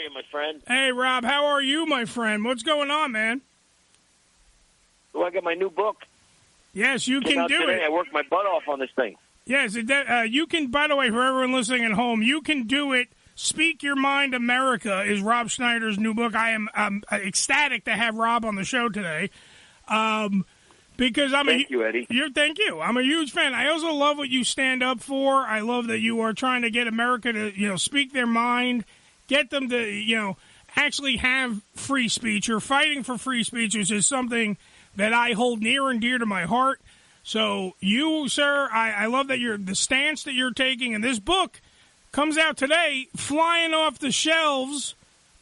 you, my friend? Hey, Rob, how are you, my friend? What's going on, man? Well, I got my new book. Yes, you can do today. it. I worked my butt off on this thing. Yes, you can, by the way, for everyone listening at home, you can do it. Speak Your Mind America is Rob Schneider's new book. I am ecstatic to have Rob on the show today. Because Thank you, Eddie. Thank you. I'm a huge fan. I also love what you stand up for. I love that you are trying to get America to, speak their mind, get them to, actually have free speech. You're fighting for free speech, which is something that I hold near and dear to my heart. So you, sir, I love that the stance that you're taking, and this book comes out today, flying off the shelves.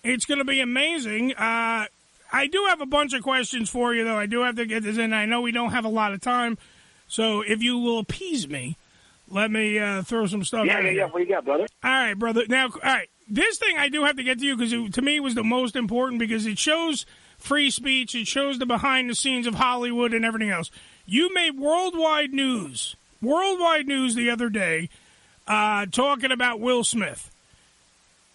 It's going to be amazing. I do have a bunch of questions for you, though. I do have to get this in. I know we don't have a lot of time, so if you will appease me, let me throw some stuff out. Yeah. What do you got, brother? All right, brother. Now, all right, this thing I do have to get to you because to me it was the most important because it shows free speech. It shows the behind the scenes of Hollywood and everything else. You made worldwide news the other day talking about Will Smith.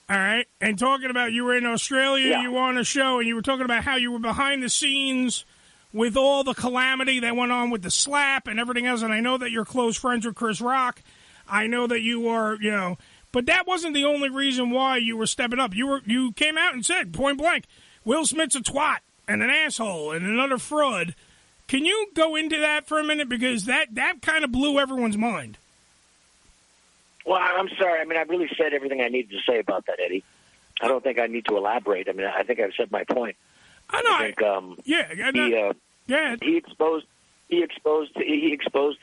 All right, and talking about you were in Australia, you were on a show, and you were talking about how you were behind the scenes with all the calamity that went on with the slap and everything else, and I know that you're close friends with Chris Rock. I know that you are, but that wasn't the only reason why you were stepping up. You came out and said, point blank, Will Smith's a twat and an asshole and another fraud. Can you go into that for a minute? Because that kind of blew everyone's mind. Well, I'm sorry. I mean, I really said everything I needed to say about that, Eddie. I don't think I need to elaborate. I mean, I think I've said my point. I know. He exposed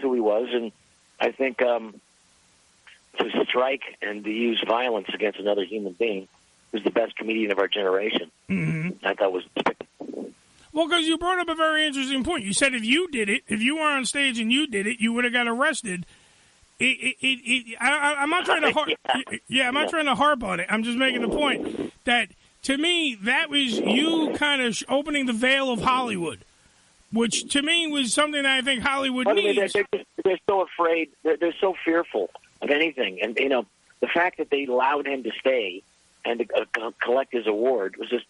who he was, and I think to strike and to use violence against another human being was the best comedian of our generation. Mm-hmm. I thought was despicable. Well, because you brought up a very interesting point. You said if you did it, if you were on stage and you did it, you would have got arrested. I'm not trying to I'm not trying to harp on it. I'm just making the point that to me that was you kind of opening the veil of Hollywood, which to me was something that I think Hollywood needs. They're so afraid. They're so fearful of anything, and the fact that they allowed him to stay and to collect his award was just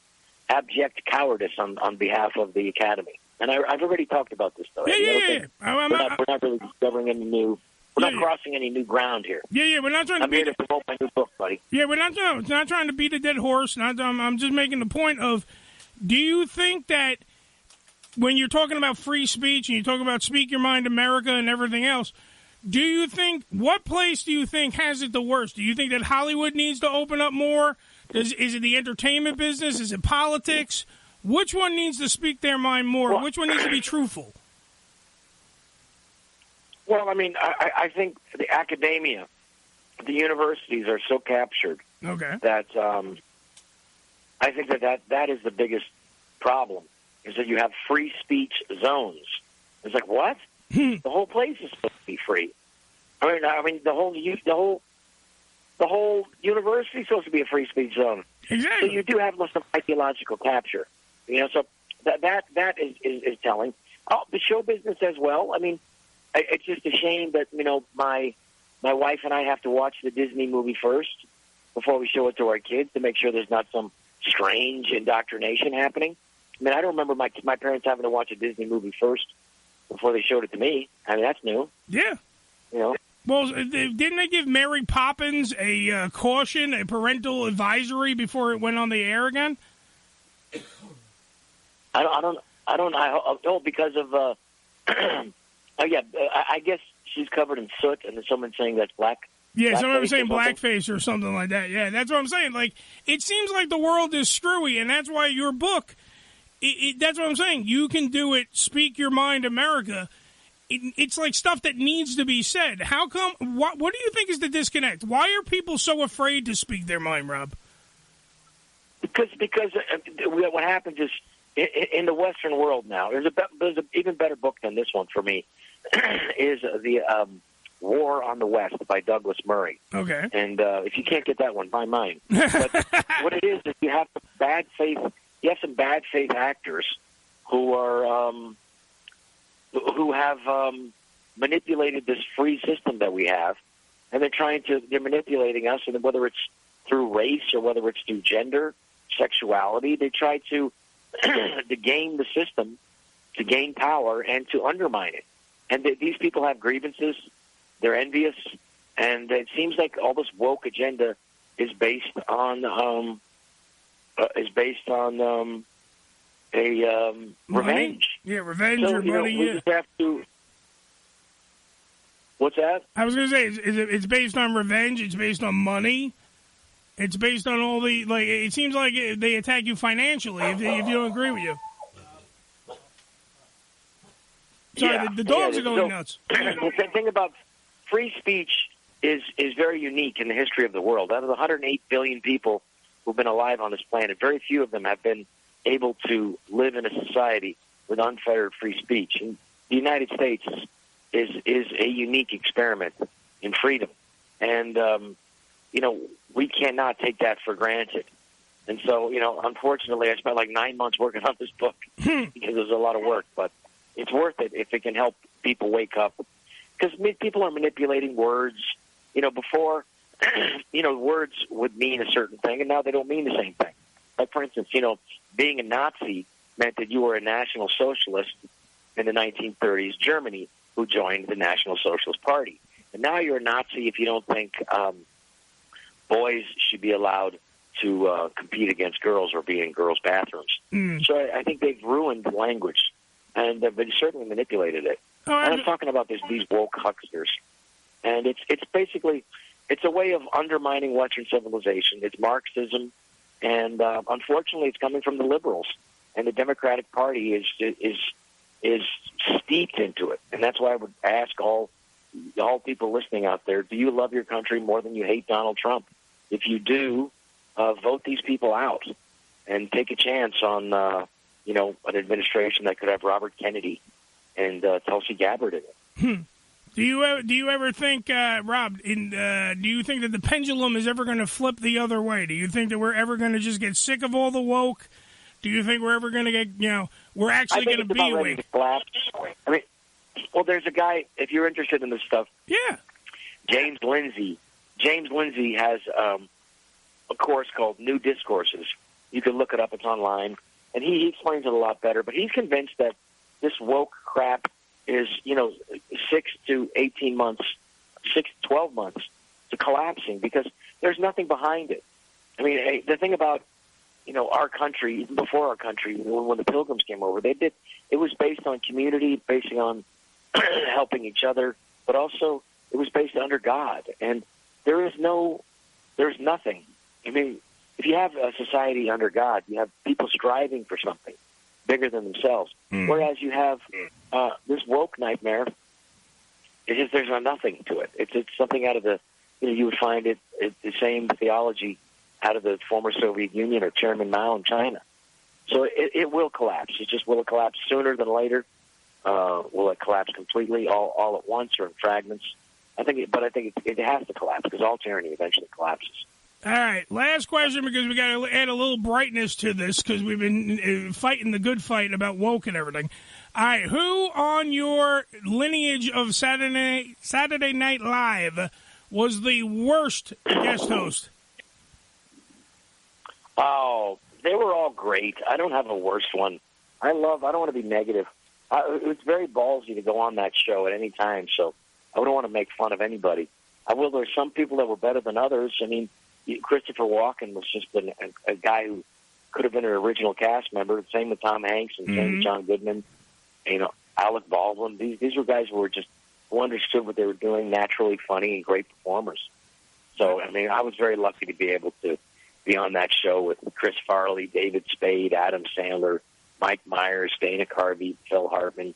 abject cowardice on behalf of the Academy. And I've already talked about this, though. Yeah. We're not really discovering any new. We're not crossing any new ground here. Yeah, we're not trying to I'm here to promote my new book, buddy. Yeah, we're not trying to beat a dead horse. I'm just making the point of, do you think that when you're talking about free speech and you talk about Speak Your Mind America and everything else, what place do you think has it the worst? Do you think that Hollywood needs to open up more? Is it the entertainment business? Is it politics? Which one needs to speak their mind more? Well, which one needs to be truthful? Well, I mean, I think the academia, the universities are so captured that I think that is the biggest problem, is that you have free speech zones. It's like, what? The whole place is supposed to be free. I mean, the whole university is supposed to be a free speech zone. Exactly. So you do have some ideological capture. So that is telling. Oh, the show business as well. I mean, it's just a shame that, my wife and I have to watch the Disney movie first before we show it to our kids to make sure there's not some strange indoctrination happening. I mean, I don't remember my parents having to watch a Disney movie first before they showed it to me. I mean, that's new. Yeah. Well, didn't they give Mary Poppins a caution, a parental advisory before it went on the air again? I don't, because of, I guess she's covered in soot, and there's someone saying that's black. Yeah, someone was saying blackface or something like that. Yeah, that's what I'm saying. Like, it seems like the world is screwy, and that's why your book, that's what I'm saying. You can do it, Speak Your Mind America. It's like stuff that needs to be said. How come, what do you think is the disconnect? Why are people so afraid to speak their mind, Rob? Because what happens is, in the Western world now, there's an even better book than this one for me, is the War on the West by Douglas Murray. Okay. And if you can't get that one, buy mine. But what it is you have some bad faith actors who are who have manipulated this free system that we have, and they're manipulating us, and whether it's through race or whether it's through gender sexuality. They try to to game the system, to gain power, and to undermine it. And these people have grievances. They're envious, and it seems like all this woke agenda is based on revenge. Yeah, revenge so, or money. We just have to. What's that? I was going to say, it's based on revenge. It's based on money. It's based on all the, like, it seems like they attack you financially if you don't agree with you. Sorry, the dogs are going nuts. The thing about free speech is very unique in the history of the world. Out of the 108 billion people who've been alive on this planet, very few of them have been able to live in a society with unfettered free speech. And the United States is a unique experiment in freedom. And, we cannot take that for granted. And so, unfortunately, I spent like 9 months working on this book because it was a lot of work. But it's worth it if it can help people wake up. Because people are manipulating words. Before, words would mean a certain thing, and now they don't mean the same thing. Like, for instance, being a Nazi meant that you were a National Socialist in the 1930s, Germany, who joined the National Socialist Party. And now you're a Nazi if you don't think boys should be allowed to compete against girls or be in girls' bathrooms. So I think they've ruined language, and they've certainly manipulated it. And I'm talking about these woke hucksters. And it's basically, it's a way of undermining Western civilization. It's Marxism, and unfortunately it's coming from the liberals. And the Democratic Party is steeped into it. And that's why I would ask all people listening out there, do you love your country more than you hate Donald Trump? If you do, vote these people out and take a chance on, an administration that could have Robert Kennedy and Tulsi Gabbard in it. Do you ever think, Rob, do you think that the pendulum is ever going to flip the other way? Do you think that we're ever going to just get sick of all the woke? Do you think we're ever going to get, we're actually going to be awake? I mean, well, there's a guy, if you're interested in this stuff. Yeah. James Lindsay. James Lindsay has a course called New Discourses. You can look it up. It's online. And he explains it a lot better. But he's convinced that this woke crap is, 6 to 18 months, 6 to 12 months to collapsing because there's nothing behind it. I mean, the thing about, our country, even before our country, when the Pilgrims came over, it was based on community, based on helping each other, but also it was based under God. And there's nothing. I mean, if you have a society under God, you have people striving for something bigger than themselves. Whereas you have this woke nightmare, there's nothing to it. It's something out of the, you would find it the same theology out of the former Soviet Union or Chairman Mao in China. So it will collapse. Will it collapse sooner than later? Will it collapse completely, all at once, or in fragments? I think it has to collapse because all tyranny eventually collapses. All right, last question because we got to add a little brightness to this because we've been fighting the good fight about woke and everything. All right, who on your lineage of Saturday Night Live was the worst guest host? Oh, they were all great. I don't have a worst one. I don't want to be negative. It was very ballsy to go on that show at any time, so I wouldn't want to make fun of anybody. There's some people that were better than others. I mean, Christopher Walken was just a guy who could have been an original cast member. Same with Tom Hanks and same with John Goodman. Alec Baldwin. These were guys who understood what they were doing, naturally funny and great performers. So, I mean, I was very lucky to be able to be on that show with Chris Farley, David Spade, Adam Sandler, Mike Myers, Dana Carvey, Phil Hartman.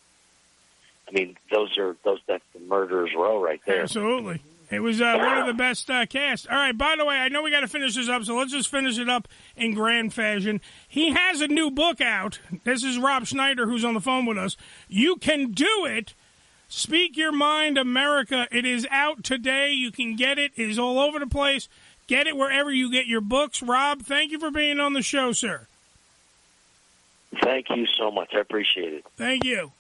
I mean, that's the murderer's row right there. Absolutely. It was one of the best casts. All right, by the way, I know we got to finish this up, so let's just finish it up in grand fashion. He has a new book out. This is Rob Schneider, who's on the phone with us. You Can Do It. Speak Your Mind, America. It is out today. You can get it. It is all over the place. Get it wherever you get your books. Rob, thank you for being on the show, sir. Thank you so much. I appreciate it. Thank you.